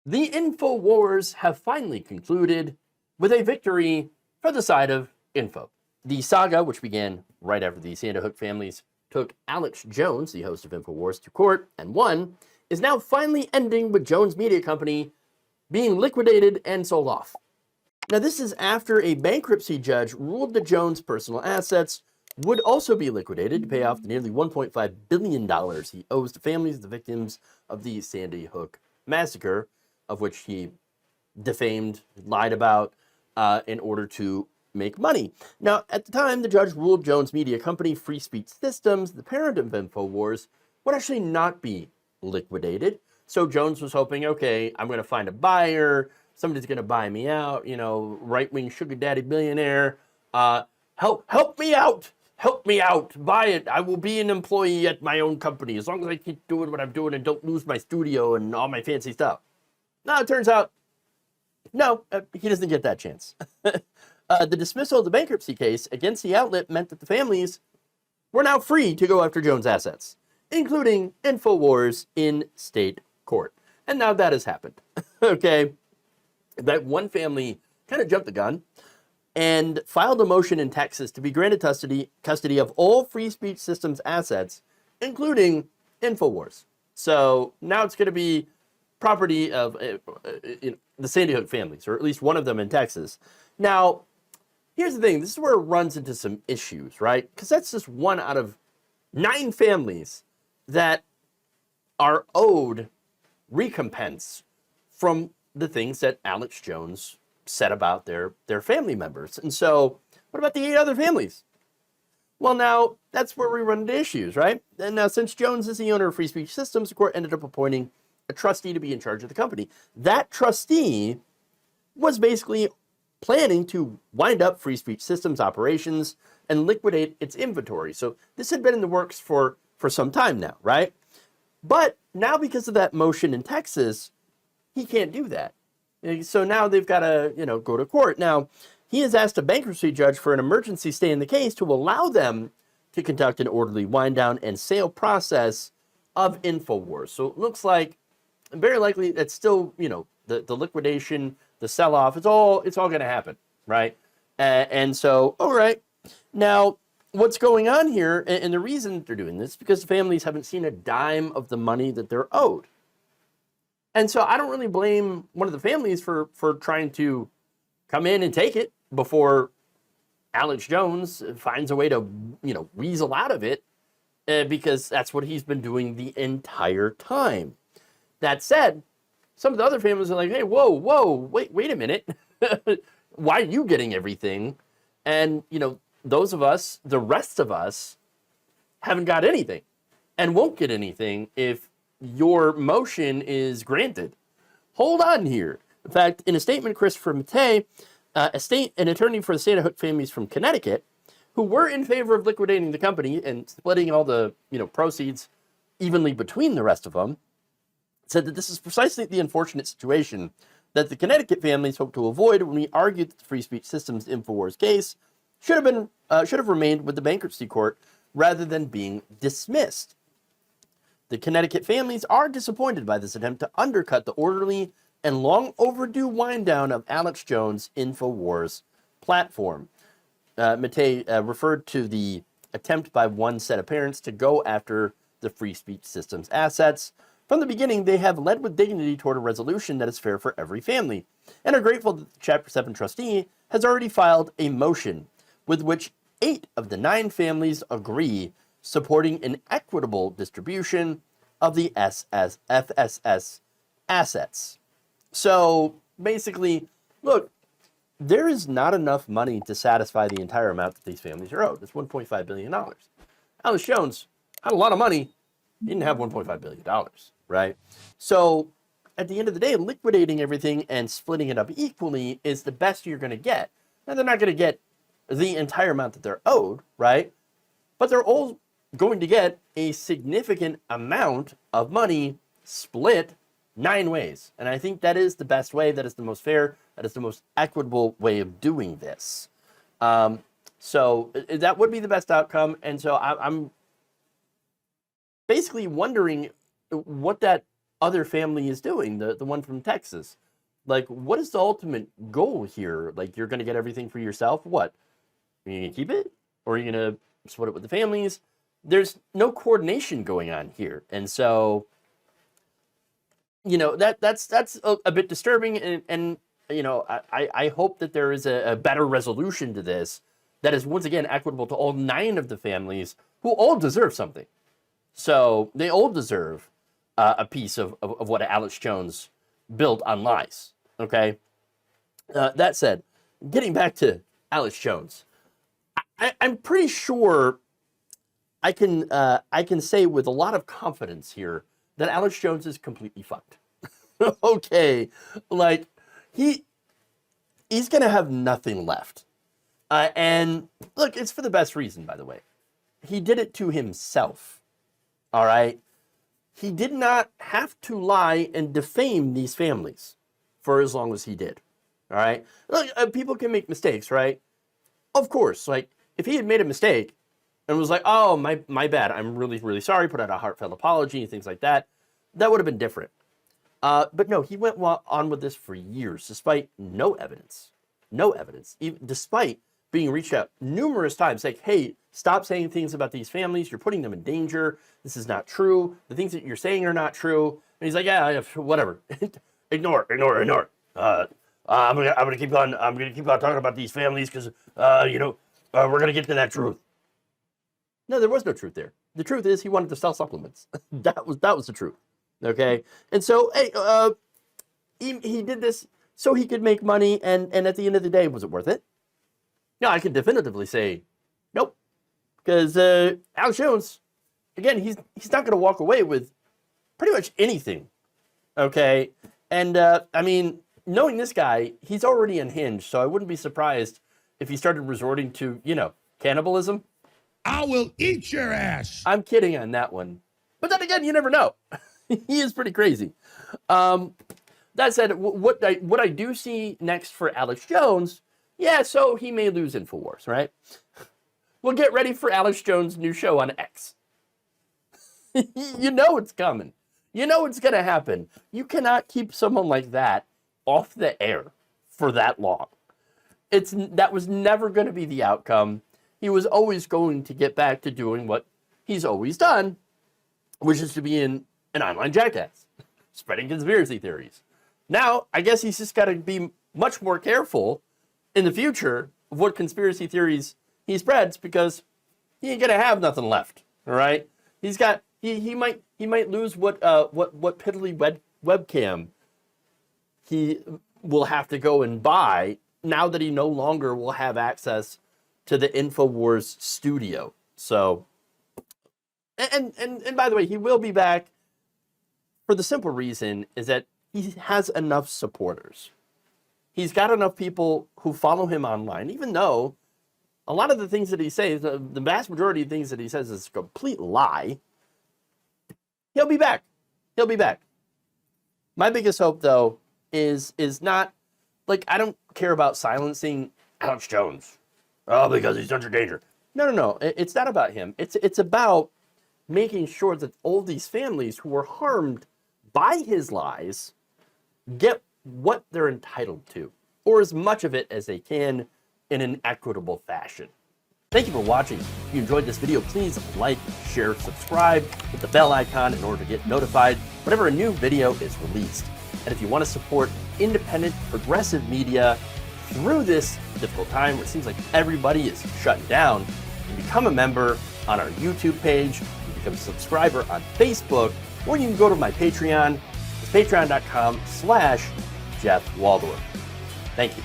The Infowars have finally concluded with a victory for the side of info. The saga, which began right after the Sandy Hook families took Alex Jones, the host of Infowars, to court and won, is now finally ending with Jones Media Company being liquidated and sold off. Now, this is after a bankruptcy judge ruled that Jones' personal assets would also be liquidated to pay off the nearly $1.5 billion he owes to families of the victims of the Sandy Hook massacre, of which he defamed, lied about, in order to make money. Now, at the time, the judge ruled Jones Media Company Free Speech Systems, the parent of Infowars, would actually not be liquidated. So Jones was hoping, okay, I'm going to find a buyer. Somebody's going to buy me out, right-wing sugar daddy billionaire. Help me out. Help me out. Buy it. I will be an employee at my own company as long as I keep doing what I'm doing and don't lose my studio and all my fancy stuff. Now, it turns out, no, he doesn't get that chance. The dismissal of the bankruptcy case against the outlet meant that the families were now free to go after Jones' assets, including Infowars in state court. And now that has happened. Okay. That one family kind of jumped the gun and filed a motion in Texas to be granted custody of all Free Speech Systems assets, including Infowars. So now it's going to be property of the Sandy Hook families, or at least one of them in Texas. Now, here's the thing. This is where it runs into some issues, right? Because that's just one out of 9 families that are owed recompense from the things that Alex Jones said about their family members. And so, what about the 8 other families? Well, now, that's where we run into issues, right? And now, since Jones is the owner of Free Speech Systems, the court ended up appointing a trustee to be in charge of the company. That trustee was basically planning to wind up Free Speech Systems operations and liquidate its inventory. So this had been in the works for some time now, right? But now, because of that motion in Texas, he can't do that. So now they've got to, go to court. Now, he has asked a bankruptcy judge for an emergency stay in the case to allow them to conduct an orderly wind down and sale process of Infowars. So it looks like, very likely, that's still, the liquidation, the sell-off, it's all going to happen, right? And so, all right. Now, what's going on here, and the reason they're doing this, is because the families haven't seen a dime of the money that they're owed. And so I don't really blame one of the families for trying to come in and take it before Alex Jones finds a way to, weasel out of it, because that's what he's been doing the entire time. That said, some of the other families are like, hey, whoa, wait a minute. Why are you getting everything? And, those of us, the rest of us, haven't got anything and won't get anything if your motion is granted. Hold on here. In fact, in a statement, Christopher Mattei, an attorney for the Sandy Hook families from Connecticut, who were in favor of liquidating the company and splitting all the proceeds evenly between the rest of them, said that this is precisely the unfortunate situation that the Connecticut families hope to avoid when we argued that the Free Speech Systems Infowars case should have remained with the bankruptcy court rather than being dismissed. The Connecticut families are disappointed by this attempt to undercut the orderly and long overdue wind down of Alex Jones' Infowars platform. Mattei referred to the attempt by one set of parents to go after the Free Speech Systems assets. From the beginning, they have led with dignity toward a resolution that is fair for every family, and are grateful that the Chapter 7 trustee has already filed a motion with which 8 of the 9 families agree, supporting an equitable distribution of the FSS assets. So basically, look, there is not enough money to satisfy the entire amount that these families are owed. It's $1.5 billion. Alex Jones had a lot of money. He didn't have $1.5 billion, right? So at the end of the day, liquidating everything and splitting it up equally is the best you're going to get. Now, they're not going to get the entire amount that they're owed, right? But they're all going to get a significant amount of money split 9 ways. And I think that is the best way. That is the most fair. That is the most equitable way of doing this. So that would be the best outcome. And so I'm basically wondering what that other family is doing, the one from Texas. Like, what is the ultimate goal here? Like, you're going to get everything for yourself? What? Are you going to keep it? Or are you going to split it with the families? There's no coordination going on here. And so, that's a bit disturbing. And I hope that there is a better resolution to this that is, once again, equitable to all 9 of the families who all deserve something. So they all deserve a piece of what Alex Jones built on lies. Okay. That said, getting back to Alex Jones, I'm pretty sure I can say with a lot of confidence here that Alex Jones is completely fucked. Okay, like he's gonna have nothing left, and look, it's for the best reason, by the way. He did it to himself. All right, he did not have to lie and defame these families for as long as he did. All right, look, people can make mistakes, right? Of course, like if he had made a mistake and was like, "Oh, my bad, I'm really, really sorry," put out a heartfelt apology and things like that, that would have been different. But no, he went on with this for years, despite no evidence, even despite being reached out numerous times, like, "Hey, stop saying things about these families. You're putting them in danger. This is not true. The things that you're saying are not true." And he's like, "Yeah, whatever. ignore. I'm gonna keep on. I'm gonna keep on talking about these families because we're gonna get to that truth." No, there was no truth there. The truth is he wanted to sell supplements. that was the truth. Okay, and so hey, he did this so he could make money, and at the end of the day, was it worth it? No, I can definitively say nope, because Alex Jones, again, he's not going to walk away with pretty much anything. Okay, and I mean, knowing this guy, he's already unhinged, so I wouldn't be surprised if he started resorting to cannibalism. I will eat your ass. I'm kidding on that one, but then again, you never know. He is pretty crazy. That said, what I do see next for Alex Jones, yeah, so he may lose Infowars, right? Well, get ready for Alex Jones' new show on X. You know it's coming. You know it's going to happen. You cannot keep someone like that off the air for that long. That was never going to be the outcome. He was always going to get back to doing what he's always done, which is to be an online jackass, spreading conspiracy theories. Now, I guess he's just got to be much more careful in the future of what conspiracy theories he spreads, because he ain't gonna have nothing left. All right, he might lose what piddly webcam he will have to go and buy now that he no longer will have access to the Infowars studio. So, and by the way, he will be back. For the simple reason is that he has enough supporters. He's got enough people who follow him online, even though a lot of the things that he says, the vast majority of things that he says is a complete lie. He'll be back. He'll be back. My biggest hope, though, is not, like, I don't care about silencing Alex Jones. Oh, because he's under danger. No. It's not about him. It's about making sure that all these families who were harmed by his lies get what they're entitled to, or as much of it as they can in an equitable fashion. Thank you for watching. If you enjoyed this video, please like, share, subscribe, hit the bell icon in order to get notified whenever a new video is released. And if you want to support independent, progressive media through this difficult time where it seems like everybody is shutting down, you can become a member on our YouTube page, you can become a subscriber on Facebook, or you can go to my Patreon. It's patreon.com/Jeff Waldorf. Thank you.